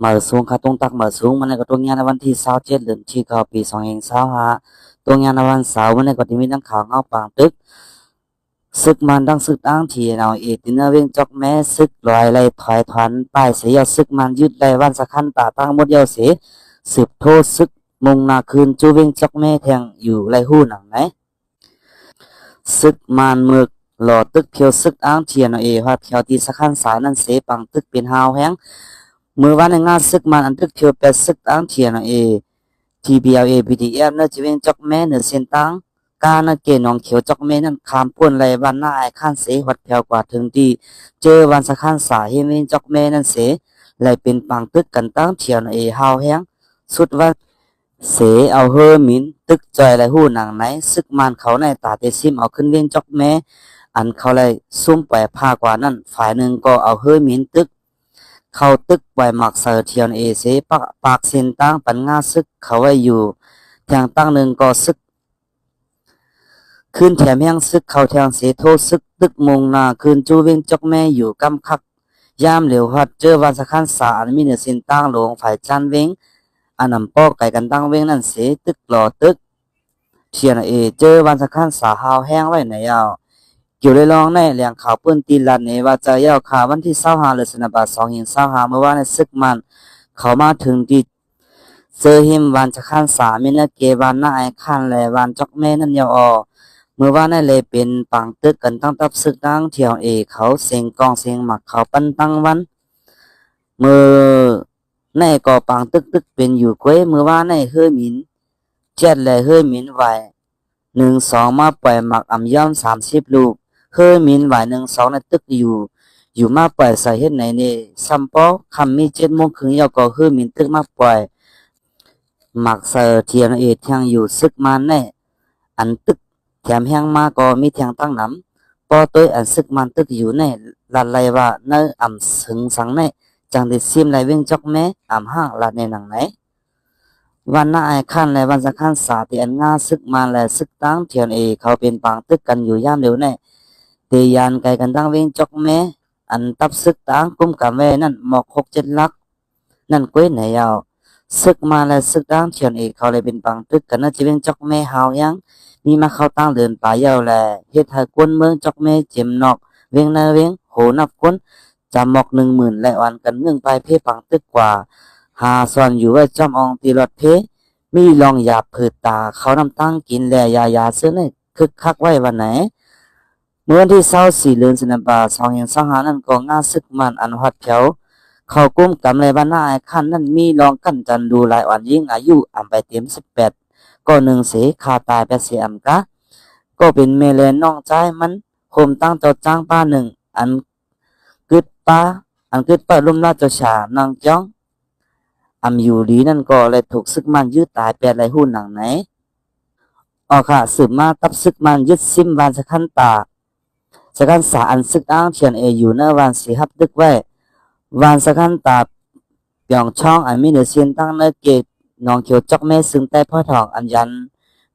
mở xuống khá tung tắc mở xuốngมันก็ตัวงานในวันที่27เดือนที่เก้าปี2025ตัวงานในวันเสาร์มันก็ที่มีนักข่าวเงาปางตึกศึกมันดังศึกอ้างที่เราเอตินาเวงจอกแม้ศึกลอยไหลถอยถอนป้ายเสียศึกมันยึดไหลวันสะคันตาตั้งหมดเยาเสียสืบโทษศึกมุงนาคืนจูเวงจอกแม่แทงอยู่ไหลหู้หนังไหนศึกมันเมือกหล่อตึกเพียวศึกอ้างเทียนเอว่าแถวที่สะคันสายนั้นเสปังตึกเป็นหาวแห้งเมื่อวันในงานศึกมันอันตึกเพียวเป็นศึกอ้างเทียนเอTBLA BDF เนื้อจีเวงจอกแม่เนื้อเส้นตั้งการเกณฑ์น้องเขียวจอกแม่นั่นคามป่วนไรวันหน้าไอข้านเสหัดแผ่วกว่าถึงดีเจอวันสะข้านสาเฮเวงจอกแม่นั่นเสไหลเป็นปังตึกกันตั้งเทียนฮาวแห้งสุดว่าเสเอาเฮอมินตึกจอยไรหู้หนังไหนซึกมันเขาในตาเตซิมเอาขึ้นเวียงจอกแม่อันเขาเลยซุ่มปล่อยผ้ากว่านั่นฝ่ายหนึ่งก็เอาเฮอมินตึกเข้าตึกปล่อยหมักเสือเทียนเสปากเส้นตั้งปันงาซึกเขาไว้อยู่ทางตั้งหนึ่งก็ซึกคืนแถมแห้งซึกเขาแทงเสโทซึกตึกมงนาคืนจูเวงจอกแม่อยู่กำคักยามเหลียวหัดเจอวันสะคันสาอันมีเนื้อเส้นตั้งหลวงฝ่ายจันเวงอันนำปอกไก่กันตั้งเวงนั่นเสตึกหล่อตึกเทียนเจอวันสะคันสาหาวแห้งไว้ไหนยาวเกี่ยวเลยลองในแหล่งข่าวปื้นตีลันในว่าจะยาวข่าววันที่25เดือนสิงหาคม2025เมื่อวานในซึกมันเขามาถึงที่เจอหิมวันสะคันสามีนะเกวันหน้าไอคันแลวันจอกแม่นั่นยาวเมื่อวานนั่นเลยเป็นปังตึกกันตั้งตับซึกตั้งเที่ยวเขาเสียงกองเสียงหมักเขาปั้นตั้งวันเมื่อในก่อปังตึกเป็นอยู่ก้วยเมื่อวานในเฮือหมินเจ็ดและเฮือหมินไหว1-2มาปล่อยหมักอ่ำย่อม30ลูกเฮือหมินไหว1-2ในตึกอยู่มาปล่อยใส่เฮ็ดไหนนี่ซัมปอคำมี7:30ยาวก็เฮือหมินตึกมาปล่อยหมักเสอเทียนเที่ยงอยู่ซึกมันในอันตึกแถมแห้งมาก็มีแทงตั้งน้ำปอตัวอันซึกมันตึกอยู่ในลัดไลว่าเนื้ออ่ำสึงสังในจังได้ซิมไลเวงจอกแม่อ่ำห้างลัดในหนังไหนวันหน้าไอคันและวันสังคันสาติอันง่าซึกมาและซึกตั้งเทียนเขาเป็นปังตึกกันอยู่ย่ามเดียวในเตยานไกกันตั้งเวงจอกแม่อันตับซึกตั้งกุ้มกับแม่นั่นหมอก6-7ลักนั่นก้วยไหนยาวซึกมาและซึกตั้งเทียนเขาเลยเป็นปังตึกกันน่าจะเวงจอกแม่หาวยังมีมาเข้าตั้งเดินป่าเยาวแลเฮ็ดให้กวนเมืองจอกแม่เจ็มนอกเวียงนาเวียงโหนับก้นจำหมอก10,000และวันกันเมืองไปเพปังตึกกว่าหาซ่อนอยู่ไว้จอมอองตีรถเพมีลองหยาบผืดตาเขานำตั้งกินแลยาซื้อในคึกคักไว้วันไหนเมื่อวันที่24เดือนสิงหาคม2025นั้นก็งาซึกมันอันฮอดแถวเขากุ้มกำไรบ้านหน้าไอ้คันนั้นมีลองกันจันดูหลายวันยิ่งอายุอ่ำไปเต็ม18ก็1เสคาตายไปเสียมกะก็เป็นเมเลนน้องใจมันโคมตั้งเจ้าจ้างป้าหนึ่งอันกึดป้าอันกึดป้าลุ่มราชชานางจ้องอยู่ดีนั่นก็เลยถูกซึกมันยืดตายแปดไรหุ้นหนังไหนค่ะสืบมาตับซึกมันยึดซิมวานสะคันตาสะคันสาอันซึกอ้างเทียนอยู่หน้าวานสีฮับดึกไว้วานสะคันตาเปียงช่องอันมีเนื้อเสียนตั้งเนื้อเกตน้องเขียวจอกแม่ซึ่งใต้พ่อทองอันยัน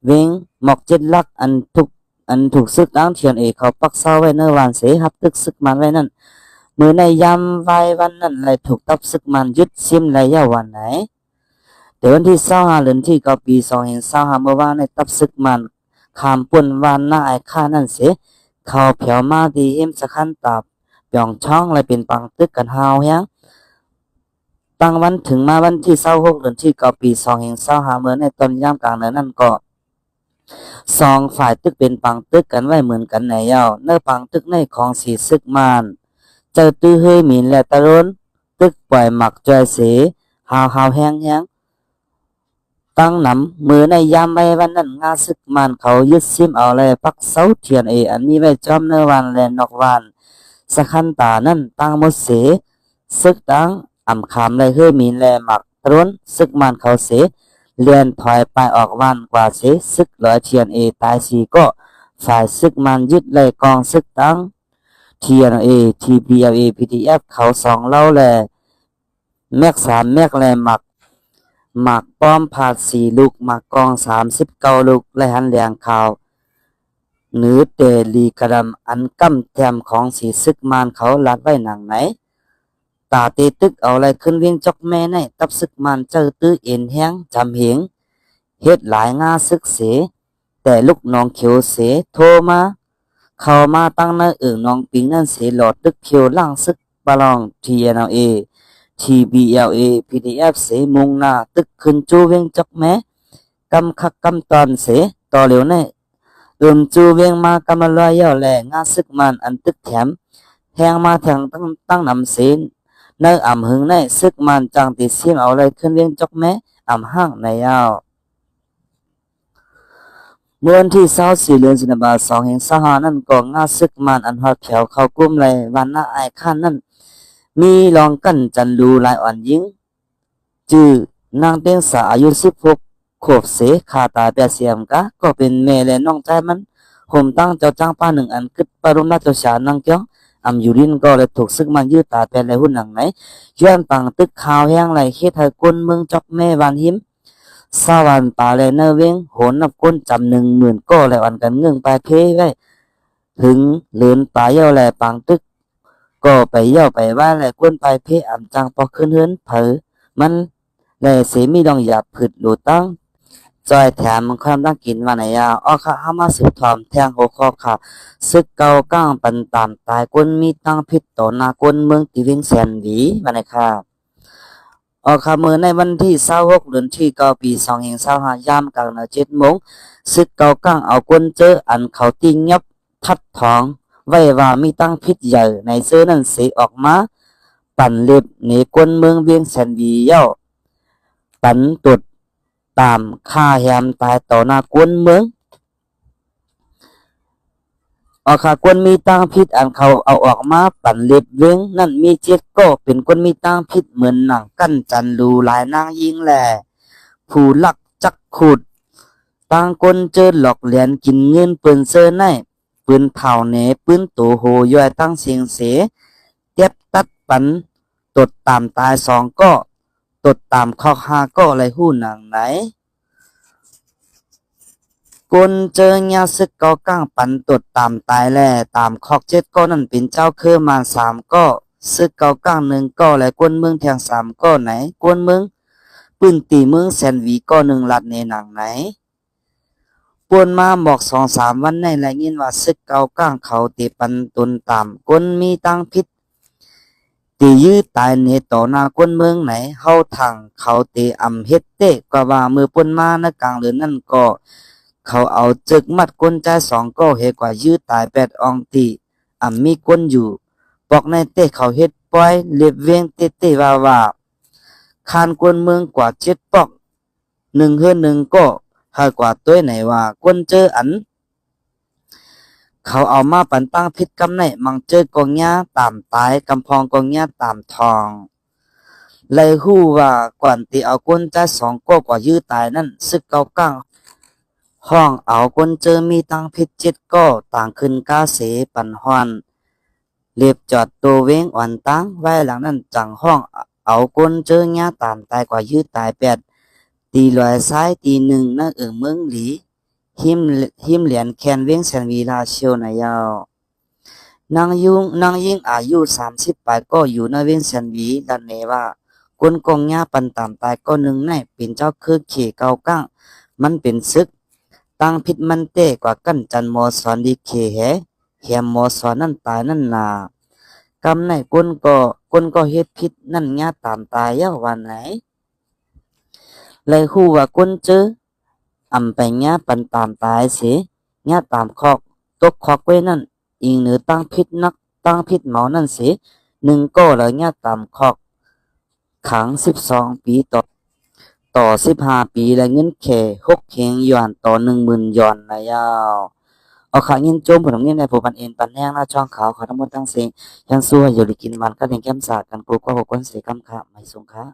เวงหมอก7ลักอันถูกซึกอ้างเทียนเขาปักเศร้าไว้เนื้อวานเสฮับดึกซึกมันไว้นั่นมือในยามไว้วันนั้นเลยถูกตับซึกมันยึดซิมไรยาวันไหนเดี๋ยววันที่25เดือนที่9ปี2025เมื่อวานในตับซึกมันขามป่วนวานหน้าไอ้ข้านั่นเสียเขาเผียวมาดีเอ็มสะคันตาเปียงช่องเลยเป็นปังตึกกันฮาวยังตั้งวันถึงมาวันที่26เดือนที่9ปี2025เมื่อในตอนยามกลางเดือนนั้นก็2ฝ่ายตึกเป็นปังตึกกันไว้เหมือนกันในยาวเนื้อปังตึกในของสีซึกมันเจอตื้อเฮยหมินและตะล้นตึกปล่อยหมักจอยเสหาวแห้งยังตั้งนำมือในยามใบวันนั้นงาซึกมันเขายึดซิมเอาเลยปักเสาเทียนอันนี้ไว้จอมเนื้อวันและนอกวันสะคันตานั่นตั้งหมดเสซึกตั้งอ่ำขามเลยเฮยหมินและหมักตะล้นซึกมันเขาเสเลื่อนถอยไปออกวันกว่าเสซึกลอยเทียนตายสีก็ฝ่ายซึกมันยึดเลยกองซึกตั้งTNA TBLA PDF เขา2เล่าแลแม็ก3แม็กแลหมักป้อมผาด4ลูกหมักกอง39ลูกและหันแหลงข่าวเนื้อเตลีกระดำอันกำแถมของสีซึกมานเขาลัดไว้หนังไหน ตาเตตึกเอาอะไรขึ้นเวียงจอกแม่ในตับซึกมันเจอตื้อเอ็นแห้งจำเหงเฮ็ดหลายงาซึกเสแต่ลูกน้องเขียวเสโทรมาเข้ามาตั้งในน้องปิงนั่นเสหลอดตึกเขียวล่างซึกบาลอง TNLA TBLA PDF เสมุงหน้าตึกขึ้นจูเวียงจอกแม่กำคักกำตอนเสต่อเหลียวในจูเวียงมากำมาลอยเย่าแหล่งาซึกมันอันตึกแถมแทงมาแทงตั้งนำเสในอ่ำหึงในซึกมันจังติเสียมเอาอะไรขึ้นเวียงจอกแม่อ่ำห้างในยาวเมื่อวันที่24เดือนสิงหาคม2แห่งสหนั่นก็งาซึกมันอันฮอดแถวเข้ากลุ่มเลยวันหน้าไอข้านนั่นมีรองกั้นจันดูลายอ่อนยิงจื้อนางเตียงสาอายุ16ขวบเสขาตาเปียเสียมกะก็เป็นแม่และน้องใจมันผมตั้งเจ้าจ้างป้าหนึ่งอันกึดปรุมราชชานางเกียวอำอยู่รินก็เลยถูกซึกมันยืดตาเป็นและหุ่นหนังไหนย้อนปังตึกขาวแห้งไหลเฮ็ดให้ก้นเมืองจอกแม่วานหิมสวรรค์ป่าและเนเวงโหนนับก้นจำ10,000ก็และวันกันเงื่องไปเพไว้ถึงเลือนป่าเย่าแลปังตึกก็ไปเย่าไปว่าและก้นไปเพอำจังปอกขึ้นเฮือนเผอมันและเสมีดองหยาบผึดหลูตั้งจอยแถมมันความตั้งกินมาไหนยาอ้อค่ะห้ามาสืบถอมแทงหัวข้อค่ะซึกเก่าก้างปันตามตายก้นมีตั้งพิษต่อนาก้นเมืองติวิงแสนหวีมาไหนค่ะออกข่าวมือในวันที่26เดือนที่9ปี2525ยามกลางนา7 โมงซึกเก่าก้างเอาก้นเจออันเขาติงยับทัดทองไว้ว่ามีตั้งพิษใหญ่ในเสื้อนั้นเสออกมาปั่นเล็บในก้นเมืองเวียงแสนหวีเย้าปันตุดตามฆ่าแฮมตายต่อหน้ากวนเมืองออกขากวนมีตั้งพิษอันเขาเอาออกมาปั่นเล็บเว้งนั่นมีเจ็ดก็เป็นคนมีตั้งพิษเหมือนหนังกั้นจันรูหลายนางยิงแหล่ผู้ลักจักขุดตั้งก้นเจอหลอกเหรียญกินเงินปืนเซอร์ในปืนเผาเนปืนโตโหย่อยตั้งเสียงเสเต็บตัดปันตดตามตาย2ก็ตดตามคอก5ก็อะไรหู้หนังไหนกนเจอญาซึกเกาก้างปันตดตามตายแล่ตามคอก7ก็นั่นเป็นเจ้าเคอมา3ก็ซึกเกาก้าง1ก็และกวนเมืองแทง3ก็ไหนกวนเมืองปืนตีเมืองแสนหวีก็1ลัดในหนังไหนปวนมาบอก2-3วันในและยินว่าซึกเกาก้างเขาเตปันตนตามกนมีตั้งพิษตียื้อตายในต่อหน้ากวนเมืองไหนเฮาทางเขาเตอำเฮ็ดเตกว่าว่ามือปวนมาในกลางเรือนนั่นก็เขาเอาจึกมัดก้นใจ2ก็เฮกว่ายื้อตาย8อองตีมีก้นอยู่ปอกในเตเขาเฮ็ดปล่อยเล็บเวียงเตว่าคานกวนเมืองกว่า7ปอก1เฮือน1ก็หากว่าตัวไหนว่าก้นเจออันเขาเอามาปันตั้งพิษกำในมังเจอกองหญ้าตามตายกำพองกองหญ้าตามทองเลยฮู้ว่าก่อนที่เอาก้นใจ2ก็กว่ายื้อตายนั่นซึกเก่าก้างห้องเอาก้นเจอมีตั้งพิษ7ก็ต่างขึ้นกาเสปันฮอนเรียบจอดตัวเว้งอ่อนตั้งไว้หลังนั้นจังห้องเอาก้นเจอหญ้าตามตายกว่ายื้อตาย8ตีลอยซ้ายตี1นั่นเมืองหลีหิมเหรียญแคนเว้งแสนวีลาเชียวนายาวนางยิงอายุ30 ปลายก็อยู่ในเว้งแสนวีดันเนว่าก้นกองหญ้าปันตามตายก็1ในเป็นเจ้าคือเขเก่าก้างมันเป็นซึกตั้งพิษมันเต้กว่ากั้นจันมอสอนดีเคแหมมอสอนนั่นตายนั่นนากำในก้นก็เฮ็ดพิษนั่นหญ้าตามตายเย้าวันไหนเลยฮู้ว่าก้นเจอไปหญ้าปันตามตายเสียหญ้าตามคอกตกคอกไว้นั่นอิงเหนือตั้งพิษนักตั้งพิษเมานั่นเสีย1ก็แล้วหญ้าตามคอกขัง12 ปีต่อ15 ปีและเงินแค่6เฮงหยวนต่อ10,000หยวนนะยาวเอาขายินโจมผลเงินในผู้พันเอ็นปันแห้งหน้าช่องขาวขอทั้งหมดทั้งเสียงยังสู้อยู่ดีกินมันก็เลี้ยงแก้มสากันกูก็6 คนเสียกำค่ะไม่สงค่ะ